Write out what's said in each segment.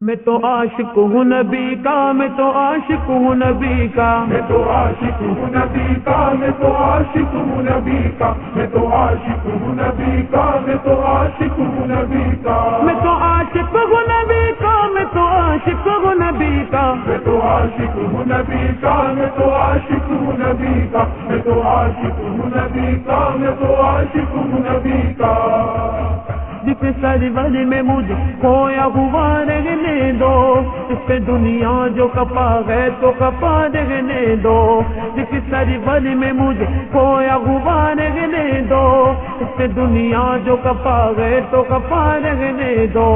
میں تو عاشق ہوں نبی کا، میں تو عاشق ہوں نبی کا، میں تو عاشق ہوں نبی کا، میں تو عاشق ہوں نبی کا، میں تو عاشق ہوں نبی کا، میں تو عاشق ہوں نبی کا، میں تو عاشق ہوں نبی کا، میں تو عاشق ہوں نبی کا، میں تو عاشق ہوں نبی کا، میں تو عاشق ہوں نبی کا، میں تو عاشق ہوں نبی کا، میں تو عاشق ہوں نبی کا، جس سرور میں مجھے کھویا ہوا رہنے دو، اس پہ دنیا جو کپا ہے تو کپا رہنے دو، جس سرور میں مجھے کھویا ہوا رہنے دو، اس پہ دنیا جو کپا ہے تو کپا رہنے دو،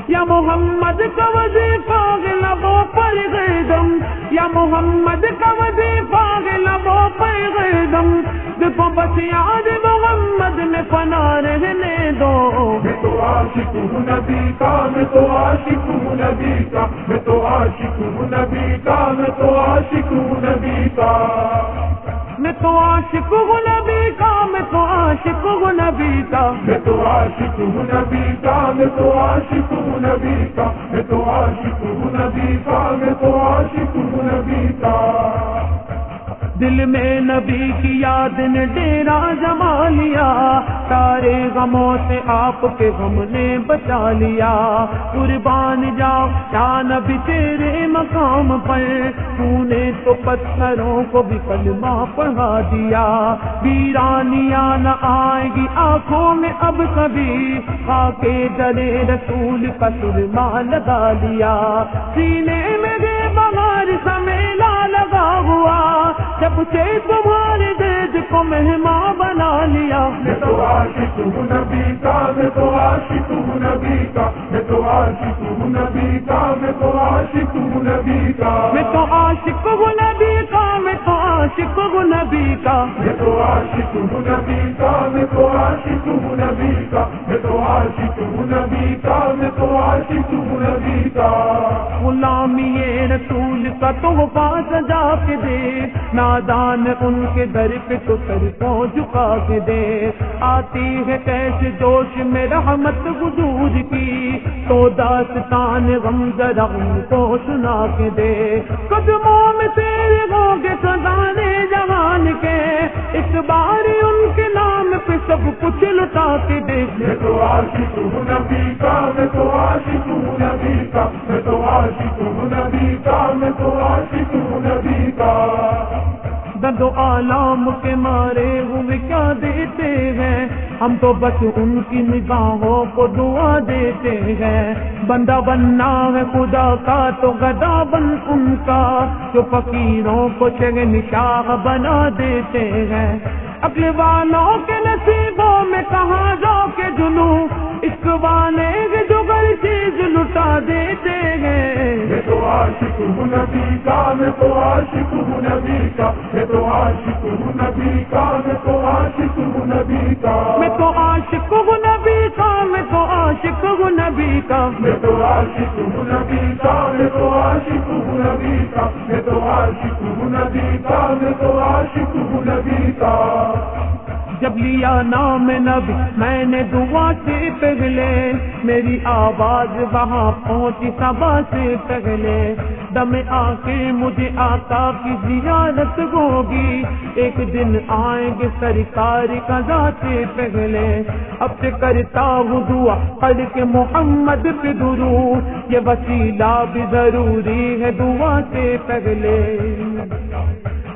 یا محمد کا وظیفہ لبوں پر گردم، یا محمد کا وظیفہ لبوں پر گردم، دیکھو بس یاد محمد میں فنا رہنے دو، میں تو عاشق ہوں نبی کا، میں تو عاشق ہوں نبی کا، میں تو عاشق ہوں نبی کا، میں تو عاشق ہوں نبی کا، میں تو عاشق ہوں نبی کا، میں تو عاشق ہوں نبی کا، میں تو عاشق ہوں نبی کا، میں تو عاشق ہوں نبی کا، میں تو عاشق ہوں نبی کا، میں تو عاشق ہوں نبی کا، دل میں نبی کی یاد نے ڈیرا جما لیا، سارے غموں سے آپ کے غم نے بچا لیا، قربان جاؤ یا نبی تیرے مقام پر، تو نے تو پتھروں کو بھی کلمہ پڑھا دیا، ویرانیاں نہ آئے گی آنکھوں میں اب کبھی، خاکے درے رسول کا سرما لگا لیا، سینے میں دے بہار سا میلہ لگا ہوا، جب سے تمہارے درد کو مہمان بنا لیا، میں تو عاشق ہوں نبی کا، میں تو عاشق ہوں نبی کا، میں تو عاشق ہوں نبی کا، میں تو عاشق ہوں نبی کا، میں تو عاشق ہوں نبی کا، میں تو عاشق ہوں نبی کا، میں تو عاشق ہوں نبی کا، میں تو عاشق ہوں نبی کا، میں تو عاشق ہوں نبی کا، میں تو عاشق ہوں نبی کا، غلامی رسول کا تحفہ سجا کے دے، نادان ان کے در پہ تو سر کو جھکا کے دے، آتی ہے کیسے جوش میں رحمت حضور کی، تو داستان غم ذرا ان کو سنا کے دے، قدموں میں تیرے ہوں گے خزانے جہان کے، اس بار ان کے نام پہ سب کچھ لٹا کے دے، میں تو عاشق ہوں نبی کا، میں تو عاشق ہوں نبی کا، میں تو عاشق ہوں نبی کا، میں تو عاشق ہوں نبی کا، درد و آلام کے مارے ہوئے کیا دیتے ہیں، ہم تو بس ان کی نگاہوں کو دعا دیتے ہیں، بندہ بننا ہے خدا کا تو گدا بن ان کا، جو فقیروں کو شہنشاہ بنا دیتے ہیں، عقل والوں کے نصیبوں میں کہاں جا کے جنوں، عشق والے جو ہر چیز لٹا دیتے ہیں، میں تو عاشق ہوں نبی کا، میں تو عاشق ہوں نبی کا، میں تو عاشق ہوں نبی کا، میں تو عاشق ہوں نبی کا، میں تو عاشق ہوں نبی کا، میں تو عاشق ہوں نبی کا، میں تو عاشق ہوں نبی کا، میں تو عاشق ہوں نبی کا، میں تو عاشق ہوں نبی کا، میں تو عاشق ہوں نبی کا، جب لیا نام نبی میں نے دعا سے پہلے، میری آواز وہاں پہنچی صبا سے پہلے، دم آنکھیں مجھے آقا کی زیارت ہوگی، ایک دن آئیں گے سرکار قضا سے پہلے، اب سے کرتا ہوں دعا پڑھ کے محمد پہ درود، یہ وسیلہ بھی ضروری ہے دعا سے پہلے،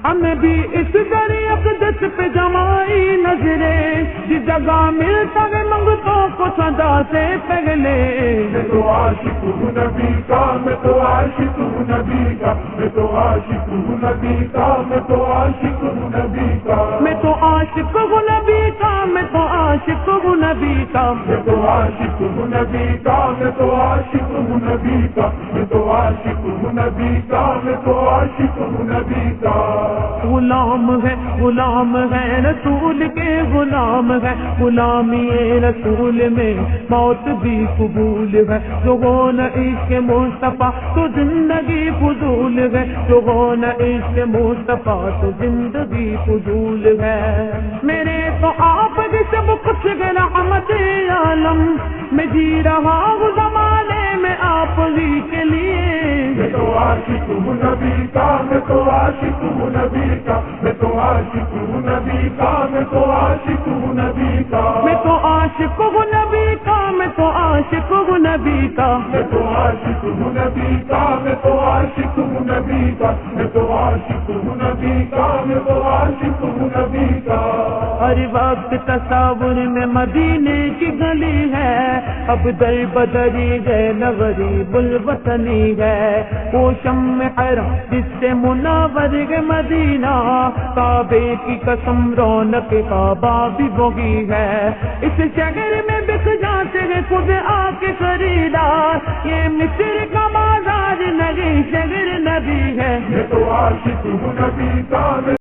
ہمیں بھی اس در اقدس پہ جمائی نظریں، جس جگہ ملتا ہے منگتوں کو صدا سے پہلے، میں تو عاشق ہوں نبی کا، میں تو عاشق ہوں نبی کا، میں تو عاشق ہوں نبی کا، میں تو عاشق ہوں نبی کا، میں تو عاشق ہوں نبی کا، میں تو عاشق ہوں نبی کا، میں تو عاشق ہوں نبی کا، میں تو عاشق ہوں نبی کا، میں تو عاشق ہوں نبی کا، میں تو عاشق ہوں نبی کا، غلام ہے رسول کے غلام ہے، غلامی رسول میں موت بھی قبول ہے، جو ہو نہ عشق مصطفیٰ تو زندگی فضول ہے، جو ہو نہ عشق مصطفیٰ تو زندگی فضول ہے، میرے تو آپ سب کچھ رحمت عالم میں جی رہا ہوں زمانے میں عاشق ہوں نبی کا، میں تو عاشق ہوں نبی کا، میں تو عاشق ہوں نبی کا، میں تو عاشق ہوں نبی کا، میں تو عاشق ہوں نبی کا، میں تو عاشق ہوں نبی کا، میں تو عاشق ہوں نبی کا، میں تو عاشق ہوں نبی کا، میں تو عاشق ہوں نبی کا، میں تو عاشق ہوں نبی کا۔ ہر وقت تصور میں مدینے کی گلی ہے، اب در بدری ہے نہ غریب الوطنی ہے، وہ شمع حرم جس سے منور ہے مدینہ، کعبے کی قسم رونق کعبہ بھی وہی ہے، اس شہر میں بک جاتے ہیں خود آ کے خریدار، یہ مصر کا بازار نہیں شہر نبی ہے، میں تو عاشق ہوں نبی کا۔